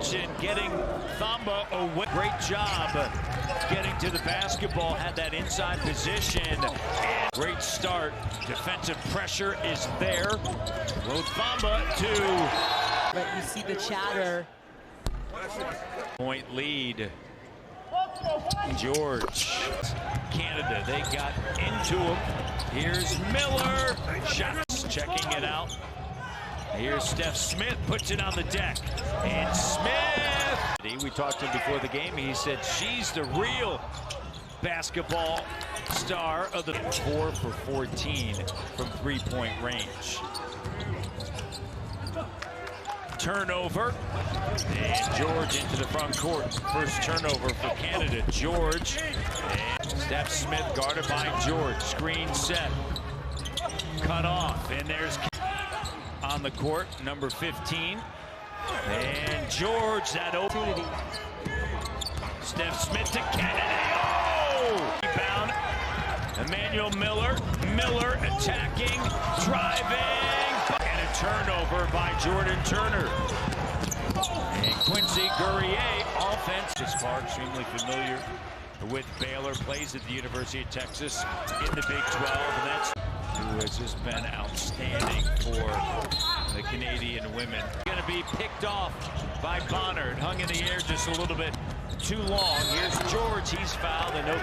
Johnson getting Thamba away. Great job getting to the basketball, had that inside position. And great start. Defensive pressure is there. Thamba to. But you see the chatter. Point lead. George. Canada, they got into him. Here's Miller. Shots, checking it out. Here's Steph Smith, puts it on the deck. And Smith. We talked to him before the game. He said she's the real basketball star of the 4 for 14 from three-point range. Turnover, and George into the front court. First turnover for Canada. George, and Steph Smith guarded by George. Screen set, cut off, and there's on the court, number 15. And George, that opportunity. Steph Smith to Kennedy. Oh! Rebound. Emmanuel Miller. Miller attacking, driving. And a turnover by Jordan Turner. And Quincy Guerrier, offense. This far extremely familiar with Baylor, plays at the University of Texas in the Big 12. And that's who has just been outstanding for the Canadian women. Going to be picked off by Bonner. It hung in the air just a little bit too long. Here's George. He's fouled. And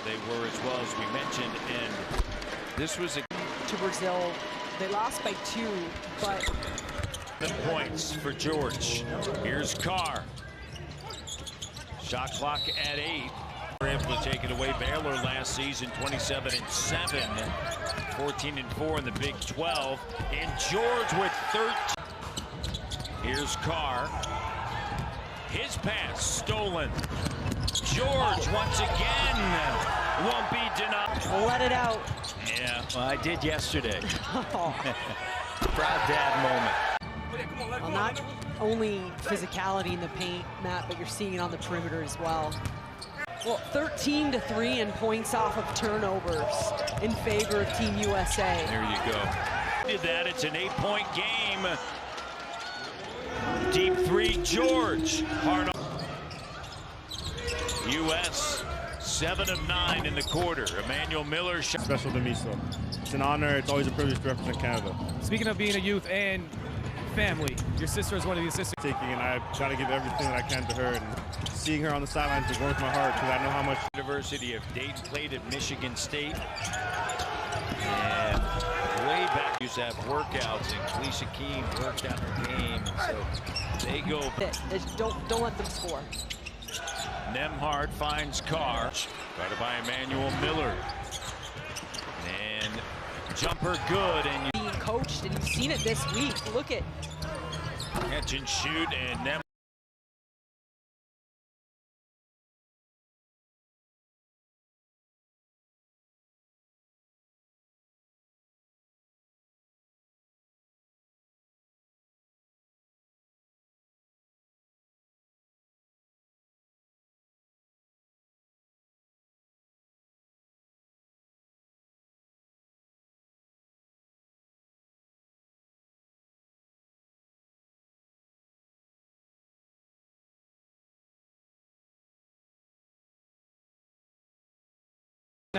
they were as well as we mentioned. And this was to Brazil. They lost by 2, but 7 points for George. Here's Carr. Shot clock at 8. They were able to take it away. Baylor last season 27-7, 14-4 in the Big 12. And George with 13. Here's Carr. His pass stolen. George once again won't be denied. Let it out. Yeah, well, I did yesterday. Proud dad moment. Well, not only physicality in the paint, Matt, but you're seeing it on the perimeter as well. Well, 13-3 and points off of turnovers in favor of Team USA. There you go. Did that. It's an 8-point game. Deep 3, George. Hard on. U.S. 7 of 9 in the quarter. Emmanuel Miller. Special to me, so it's an honor. It's always a privilege to represent Canada. Speaking of being a youth and family, your sister is one of the assistants. And I try to give everything that I can to her, and seeing her on the sidelines just warms my heart because I know how much. University of Dayton played at Michigan State. And way back, used to have workouts, and Kalisha Keene worked out her game. So they go. Don't let them score. Nembhard finds Carr. Guarded by Emmanuel Miller. And jumper good. And being coached, and you've seen it this week. Look at catch and shoot, and Nembhard.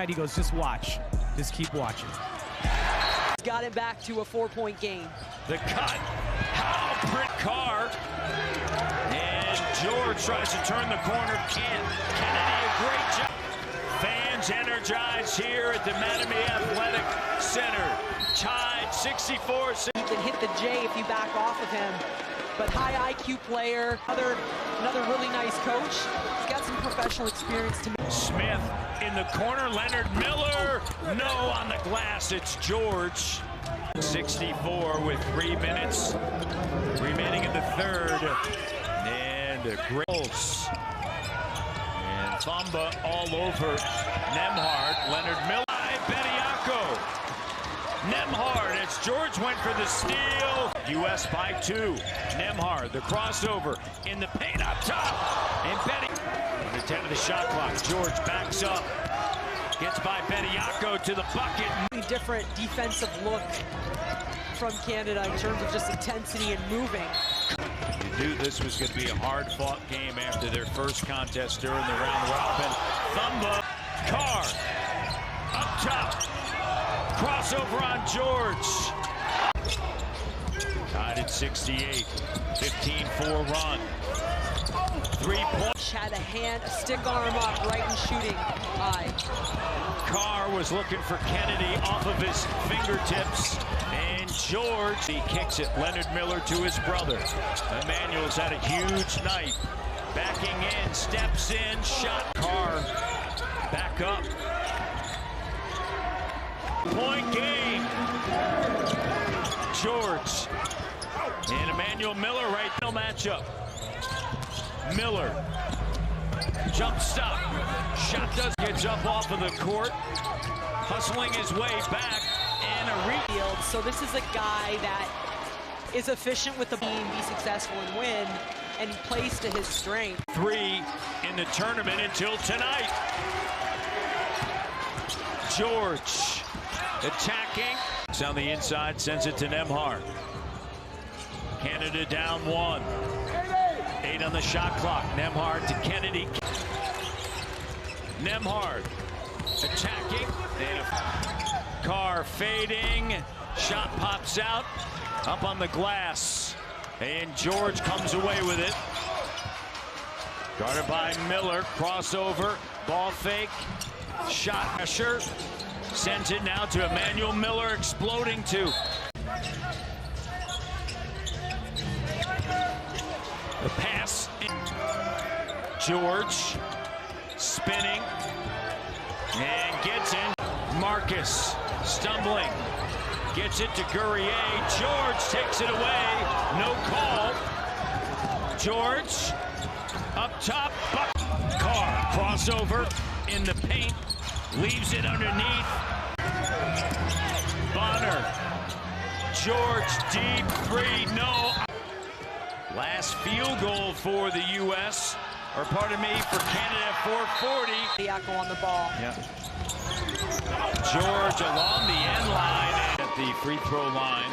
He goes, just watch. Just keep watching. got it back to a 4-point game. The cut. How Britt Carr. And George tries to turn the corner. Can't. Kennedy, a great job. Fans energized here at the Mattamy Athletic Center. Tied 64. You can hit the J if you back off of him. But high IQ player, another really nice coach. He's got some professional experience to me. Smith in the corner, Leonard Miller. No, on the glass, it's George. 64 with 3 minutes remaining in the third. And great goals. And Thamba all over Nembhard. Leonard Miller. Bediako. Nembhard, as George went for the steal. U.S. by 2. Nembhard, the crossover in the paint up top. And Betty, under 10 of the shot clock. George backs up. Gets by Bediako to the bucket. Different defensive look from Canada in terms of just intensity and moving. You knew this was going to be a hard-fought game after their first contest during the round robin. Thumba, Carr, up top, crossover on George. Tied at 68, 15-4 run. 3-point. Had a stick arm up, right and shooting high. Carr was looking for Kennedy off of his fingertips, and George, he kicks it. Leonard Miller to his brother. Emmanuel's had a huge night. Backing in, steps in, shot. Carr back up. Point game. George and Emmanuel Miller right now matchup. Miller, jump stop, shot gets up off of the court, hustling his way back, and a refield. So this is a guy that is efficient with the team, be successful and win, and plays to his strength. 3 in the tournament until tonight. George attacking. It's on the inside, sends it to Nembhard. Canada down 1. 8 on the shot clock. Nembhard to Kennedy. Nembhard attacking. Carr fading. Shot pops out. Up on the glass. And George comes away with it. Guarded by Miller. Crossover. Ball fake. Shot pressure. Sends it now to Emmanuel Miller, exploding to. The pass. George spinning and gets in. Marcus stumbling. Gets it to Guerrier. George takes it away. No call. George up top. Carr crossover in the paint. Leaves it underneath. Bonner. George deep 3. No. Last field goal for the U.S. Or pardon me, for Canada at 4:40. Diaco on the ball. Yeah. George along the end line at the free throw line.